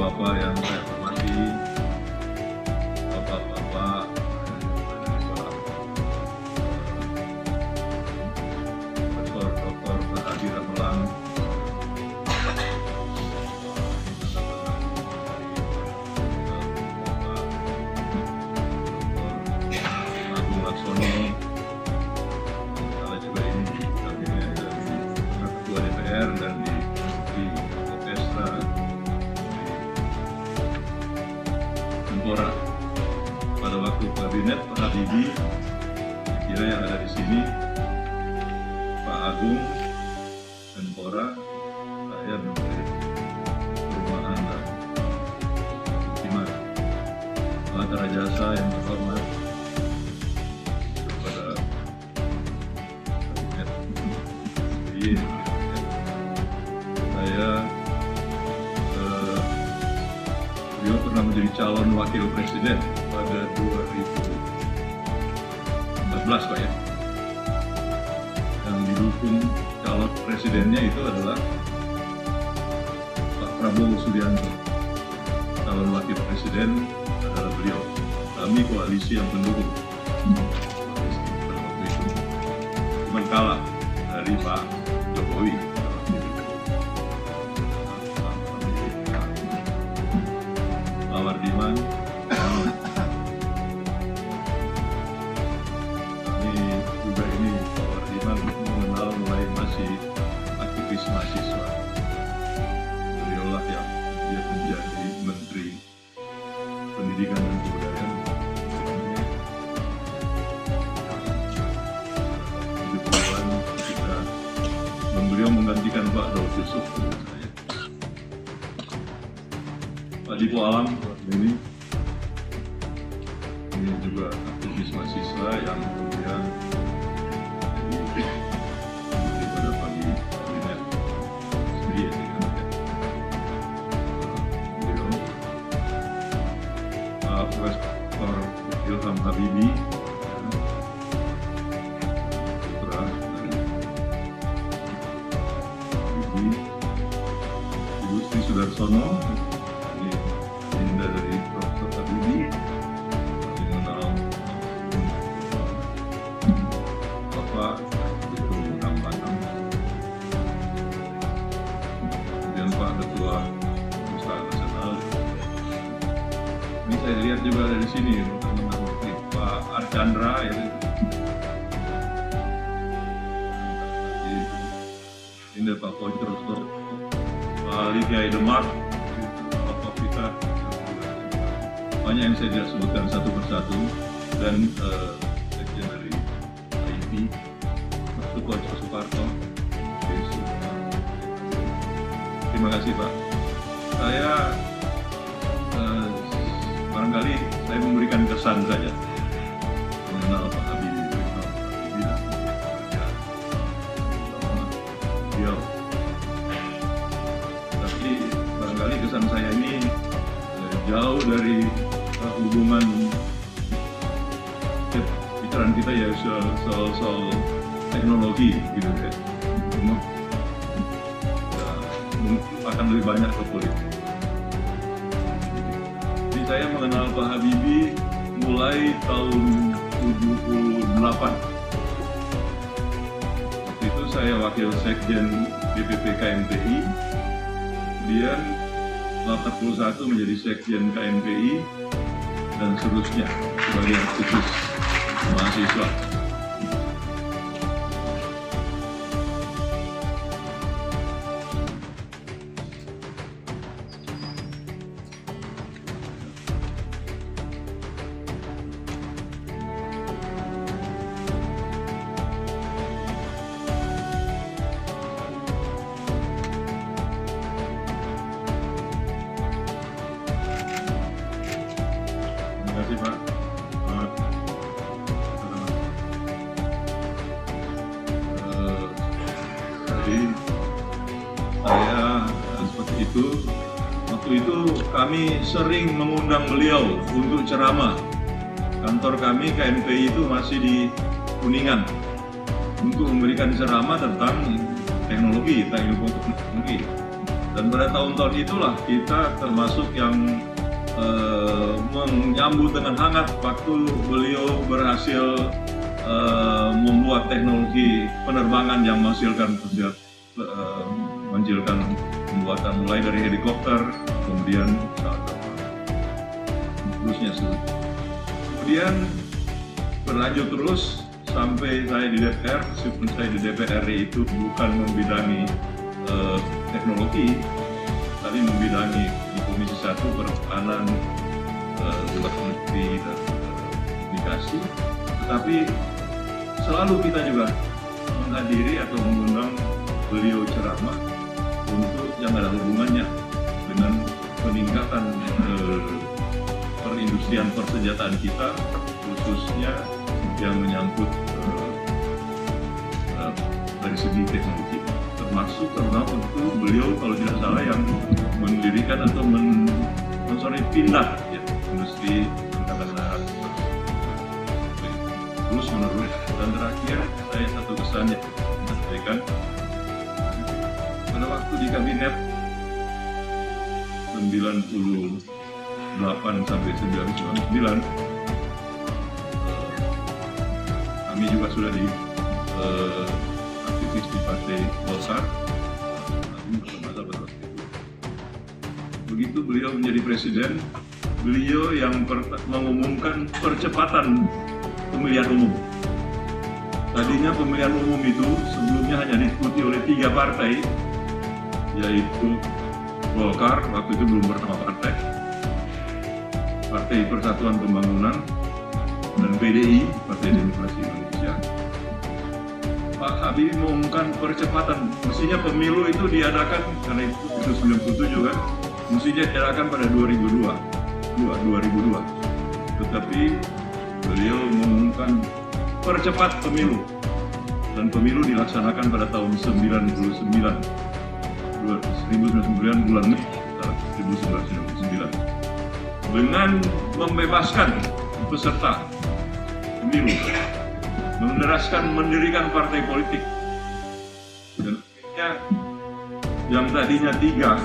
Bapak-bapak yang saya hormati, Bapak-bapak Profesor Dr. Hadi Ramelan, Agung Laksono, saya juga ini di kabinet dan Ketua DPR dan di orkestra Menpora. Pada waktu kabinet Pak Habibie, kira yang ada di sini Pak Agung Menpora, saya Menteri Perumahan dan Pemukiman. Pak Jasa yang terhormat kepada kabinet SBY, saya beliau pernah menjadi calon wakil presiden pada 2014 Pak ya. Yang didukung calon presidennya itu adalah Pak Prabowo Subianto. Calon wakil presiden adalah beliau. Kami koalisi yang mendukung. Waktu itu cuma kalah dari Pak Jokowi. Pak Wardiman, ini Pak Wardiman mengenal mulai masih aktivis mahasiswa. Beliaulah yang dia menjadi Menteri Pendidikan dan Kebudayaan. Dan beliau menggantikan Pak Daud Yusuf. Pak Dipo Alam ini juga aktivis mahasiswa yang kemudian pada pagi kabinet SBY beliau Pak Profesor Ilham Habibie, putra dari Habibie, Ibu Sri Sudarsono, dari Profesor Habibie, mengenal Bapak itu Rampatang, kemudian Pak Ketua Pusat Nasional. Ini saya lihat juga dari sini Pak Archandra ya. Ini Pak Poncor, Pak Lidya Demak, Bapak Peter. Banyak yang saya tidak sebutkan satu persatu, dan sekjen dari IP, Pak Sukoco Suparto. Terima kasih Pak. Saya barangkali saya memberikan kesan saja mengenal Pak Habibie, dan beliau. Tapi barangkali kesan saya ini jauh dari hubungan pikiran kita ya soal teknologi gitu ya. Mungkin akan lebih banyak ke politik. Jadi saya mengenal Pak Habibie mulai tahun 78. Waktu itu saya wakil sekjen DPP KMPI, kemudian 81 menjadi sekjen KMPI, dan seterusnya sebagai aktivis mahasiswa. Terima kasih Pak. Jadi saya seperti itu. Waktu itu kami sering mengundang beliau untuk ceramah. Kantor kami KMPI itu masih di Kuningan untuk memberikan ceramah tentang teknologi. Dan pada tahun-tahun itulah kita termasuk yang menyambut dengan hangat waktu beliau berhasil membuat teknologi penerbangan yang menghasilkan pembuatan mulai dari helikopter, kemudian terusnya. Kemudian berlanjut terus sampai saya di DPR. Meskipun saya di DPR itu bukan membidangi teknologi, tapi membidangi di Komisi 1 Pertahanan, Luar Negeri dan Komunikasi. Tetapi selalu kita juga menghadiri atau mengundang beliau ceramah untuk yang ada hubungannya dengan peningkatan perindustrian persenjataan kita, khususnya yang menyangkut dari segi teknologi, termasuk terutama untuk beliau kalau tidak salah yang mendirikan atau pindah ya, industri angkatan darat terus menerus. Dan terakhir saya satu kesan yang menyampaikan pada waktu di kabinet 98 sampai 99 kami juga sudah di aktivis di Partai Golkar. Begitu beliau menjadi presiden, beliau yang mengumumkan percepatan pemilihan umum. Tadinya pemilihan umum itu sebelumnya hanya diikuti oleh 3 partai, yaitu Golkar, waktu itu belum bernama partai, Partai Persatuan Pembangunan, dan PDI, Partai Demokrasi Indonesia. Pak Habibie mengumumkan percepatan, mestinya pemilu itu diadakan, karena itu 97 kan, mestinya diadakan pada 2002. Tetapi beliau mengumumkan percepat pemilu, dan pemilu dilaksanakan pada tahun 1999 bulan Mei 1999 dengan membebaskan peserta pemilu, mendirikan partai politik, dan akhirnya yang tadinya 3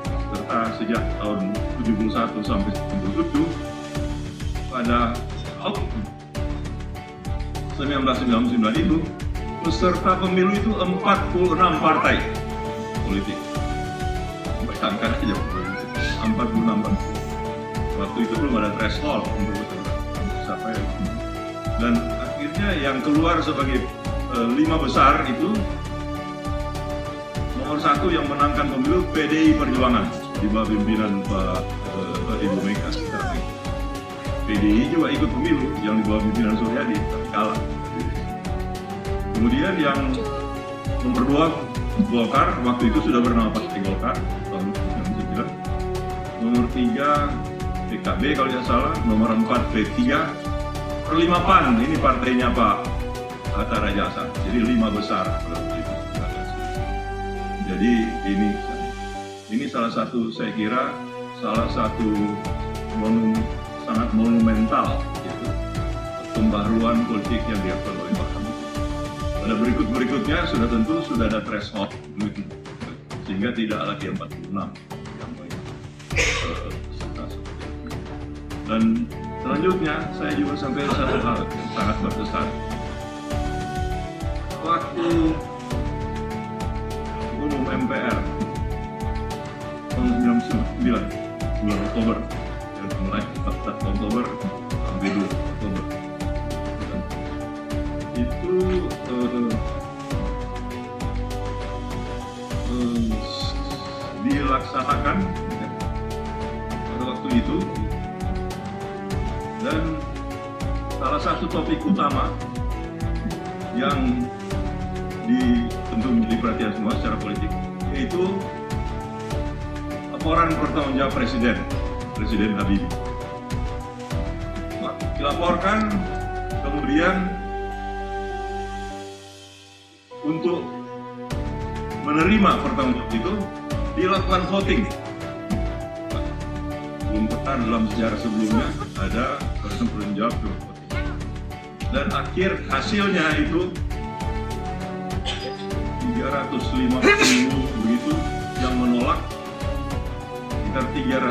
peserta sejak tahun 71 sampai 97 pada 1999 itu peserta pemilu itu 46 partai politik. Bayangkan aja 46 partai. Waktu itu belum ada threshold untuk sampai, dan akhirnya yang keluar sebagai 5 besar itu nomor 1 yang menangkan pemilu PDI Perjuangan di bawah pimpinan Pak Ibu Mega. PDI juga ikut pemilu yang di bawah pimpinan Suryadi, tapi kalah. Kemudian yang nomor 2 Golkar, waktu itu sudah bernama Partai Golkar tahun 1999. Nomor 3 PKB kalau tidak salah, nomor 4 P3, nomor 5 PAN, ini partainya Pak Hatta Rajasa. Jadi 5 besar. Jadi ini salah satu, saya kira salah satu sangat monumental, yaitu pembaruan politik yang dilakukan oleh Pak Habibie. Pada berikutnya sudah ada threshold, sehingga tidak lagi 46 yang dan selanjutnya saya juga sampai satu hal yang sangat berkesan. Waktu umum MPR tahun 1999 bulan Oktober, dan mulai 4 Oktober sampai 2 Oktober itu dilaksanakan pada waktu itu, dan salah satu topik utama yang tentu menjadi perhatian semua secara politik, yaitu laporan pertanggungjawab Presiden Habibie. Dilaporkan, kemudian untuk menerima pertanggungjawab itu dilakukan voting. Belum pernah dalam sejarah sebelumnya ada pertanggungjawab voting. Dan akhir hasilnya itu 350 begitu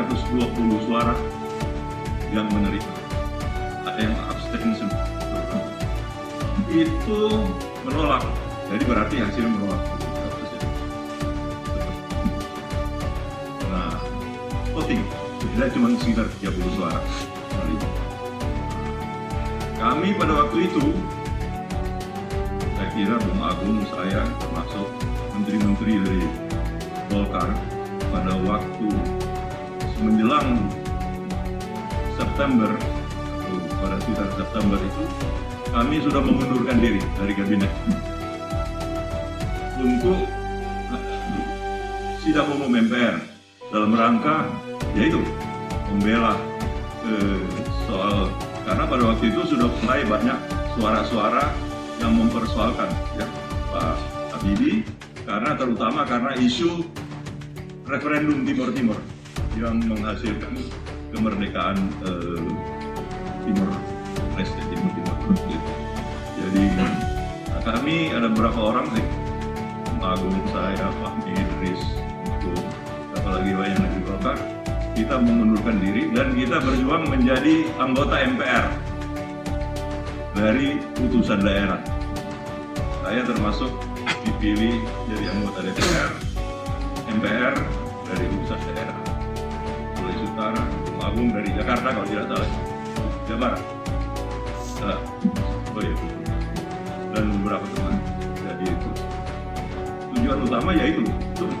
320 suara yang menerima. Ada yang abstain itu menolak, jadi berarti hasil menolak. Nah, voting tidak cuma sekitar 30 suara. Kami pada waktu itu, saya kira Bung Agung, saya termasuk menteri-menteri dari Golkar, pada waktu menjelang September, pada sekitar September itu, kami sudah mengundurkan diri dari kabinet untuk sidang umum MPR dalam rangka yaitu membela soal, karena pada waktu itu sudah mulai banyak suara-suara yang mempersoalkan ya Pak Habibie, terutama karena isu referendum Timur Timur yang menghasilkan kemerdekaan Timur Leste, Timur Timur. Jadi kami ada beberapa orang sih, Pak Agung, saya, Pak Idris, apalagi banyak lagi Golkar, kita mengundurkan diri dan kita berjuang menjadi anggota MPR dari utusan daerah. Saya termasuk dipilih jadi anggota DPR, MPR dari utusan daerah. Sulawesi Utara, Bung Agung dari Jakarta kalau tidak salah, Jawa Barat. Oh iya, dan beberapa teman. Jadi itu tujuan utama yaitu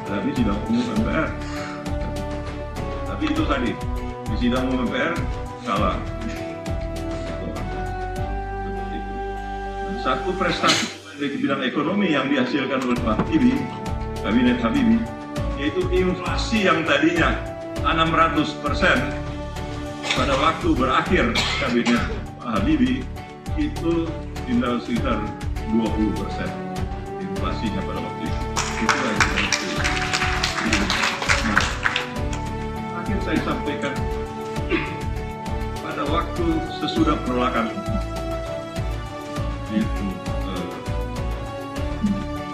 tadi sidang umum MPR. Tapi itu tadi di sidang umum MPR kalah. Satu prestasi dari bidang ekonomi yang dihasilkan oleh Pak Habibie, Kabinet Habibie, yaitu inflasi yang tadinya 600% pada waktu berakhir Kabinet Pak Habibie itu tinggal sekitar 20% inflasinya pada waktu itu. Itulah yang akhir saya sampaikan pada waktu sesudah penolakan itu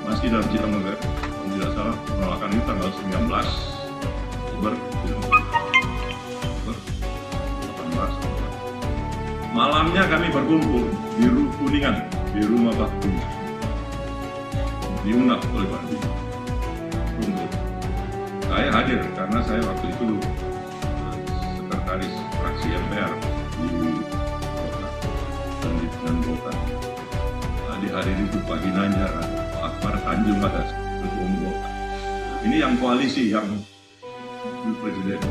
masih dalam sidang MPR, kalau tidak salah penolakan itu tanggal 19 Oktober 18. Malamnya kami berkumpul di Kuningan, di rumah Pak Bung, diundang oleh Pak Bung. Saya hadir karena saya waktu itu sekretaris fraksi MPR di Kota dan di Golkar. Dihadiri itu Pak Ginanjar, Pak Akbar Tanjung, ada ketua umum Golkar. Ini yang koalisi, yang presiden.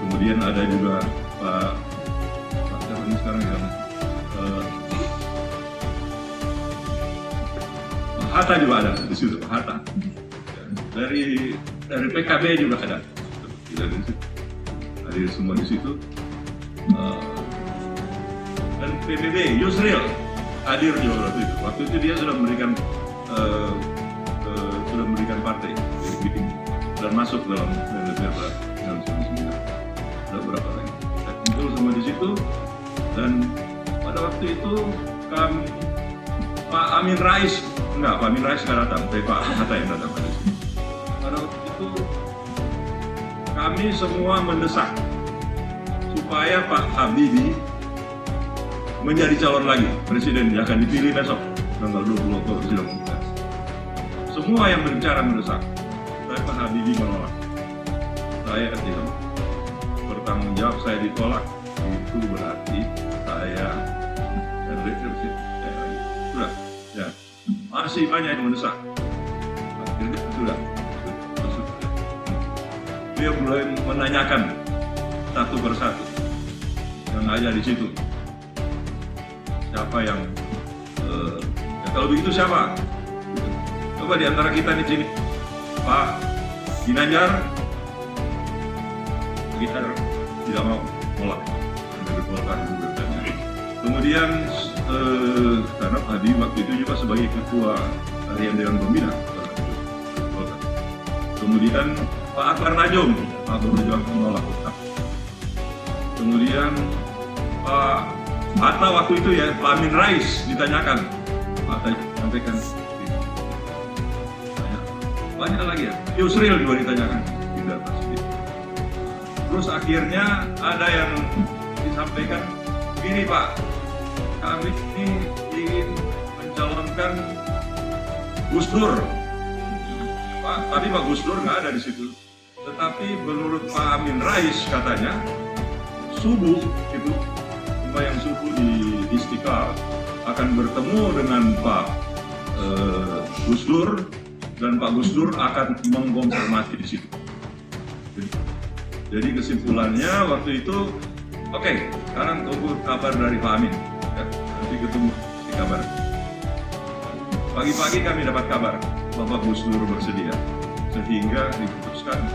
Kemudian ada juga Pak ini sekarang yang Pak Hatta juga ada di situ, Pak Hatta. Dari PKB juga ada. Hadir semua di situ. Dan PBB Yusril hadir juga waktu itu. Waktu itu dia sudah memberikan partai dan masuk dalam DPR dalam 99. Ada berapa lagi? Kita kumpul semua di situ. Dan pada waktu itu kami Pak Amin Rais nggak datang, tapi Pak Hatta yang datang pada situ. Pada waktu itu kami semua mendesak supaya Pak Habibie menjadi calon lagi presiden yang akan dipilih besok tanggal 20 Oktober sidang umum. Semua yang berbicara mendesak, tapi Pak Habibie menolak. Saya tidak bertanggung jawab, saya ditolak. Itu berarti saya sudah ya masih banyak yang mendesak. Akhirnya sudah dia mulai menanyakan satu persatu yang ada di situ, siapa yang ya kalau begitu siapa? Coba di antara kita di sini, Pak Ginanjar, kita tidak mau menolak. Kemudian karena Pak Habibie waktu itu juga sebagai ketua harian Dewan Pembina. Kemudian Pak Akbar Tanjung menolak. Kemudian Pak Hatta waktu itu ya, Pak Amin Rais ditanyakan, Pak Hatta sampaikan banyak lagi ya, Yusril juga ditanyakan, tidak pasti. Terus akhirnya ada yang disampaikan, "Gini Pak, kami ini ingin mencalonkan Gus Dur." Pak, tapi Pak Gus Dur nggak ada di situ. Tetapi menurut Pak Amin Rais katanya, subuh itu sembahyang subuh di Istiqlal akan bertemu dengan Pak Gus Dur, dan Pak Gus Dur akan mengkonfirmasi di situ. Jadi kesimpulannya waktu itu, oke, sekarang tunggu kabar dari Pak Amin. Ya, nanti ketemu di kabar. Pagi-pagi kami dapat kabar bahwa Gus Dur bersedia, sehingga diputuskan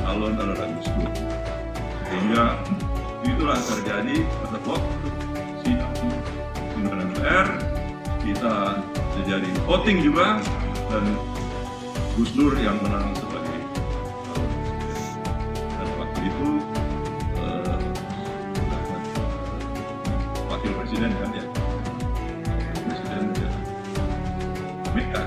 calon adalah Gus Dur. Sehingga itulah terjadi pada waktu sidang MPR, kita terjadi voting juga, dan Gus Dur yang menang sebagai calon presiden. Dan waktu itu wakil presiden kan ya, presiden ya Meka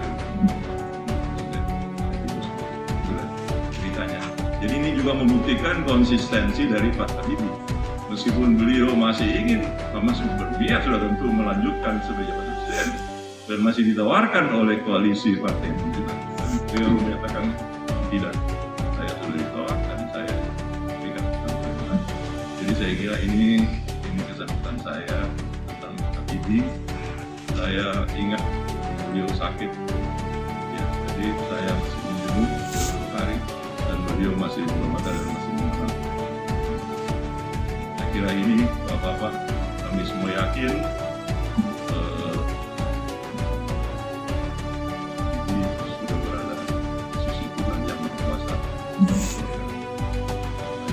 ceritanya. Jadi ini juga membuktikan konsistensi dari Pak Habibie. Meskipun beliau masih ingin, masih berniat sudah tentu melanjutkan sebagai presiden, dan masih ditawarkan oleh koalisi partai juga. Beliau menyatakan tidak, saya sudah ditawarkan, saya berikan kesempatan. Jadi saya kira ini kesempatan saya tentang Habibie. Saya ingat beliau sakit, ya, jadi saya masih menjenguk beberapa hari, dan beliau masih belum ada dan masih menang. Saya kira ini Bapak-Bapak, kami semua yakin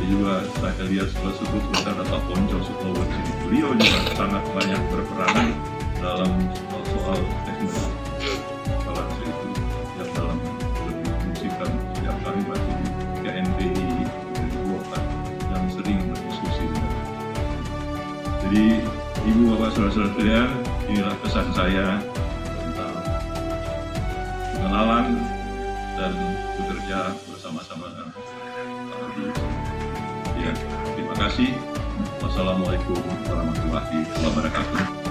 juga saya lihat setelah sebut ada Pak Ponco Sutowo, beliau juga sangat banyak berperan dalam soal teknologi balansi itu, yang dalam lebih fungsikan setiap kali masih di KNPI dan Golkar yang sering berdiskusi. Jadi Ibu Bapak Saudara-saudara sekalian, inilah pesan saya tentang pengenalan dan bekerja bersama-sama dengan Pak Habibie. Ya, terima kasih. Wassalamualaikum warahmatullahi wabarakatuh.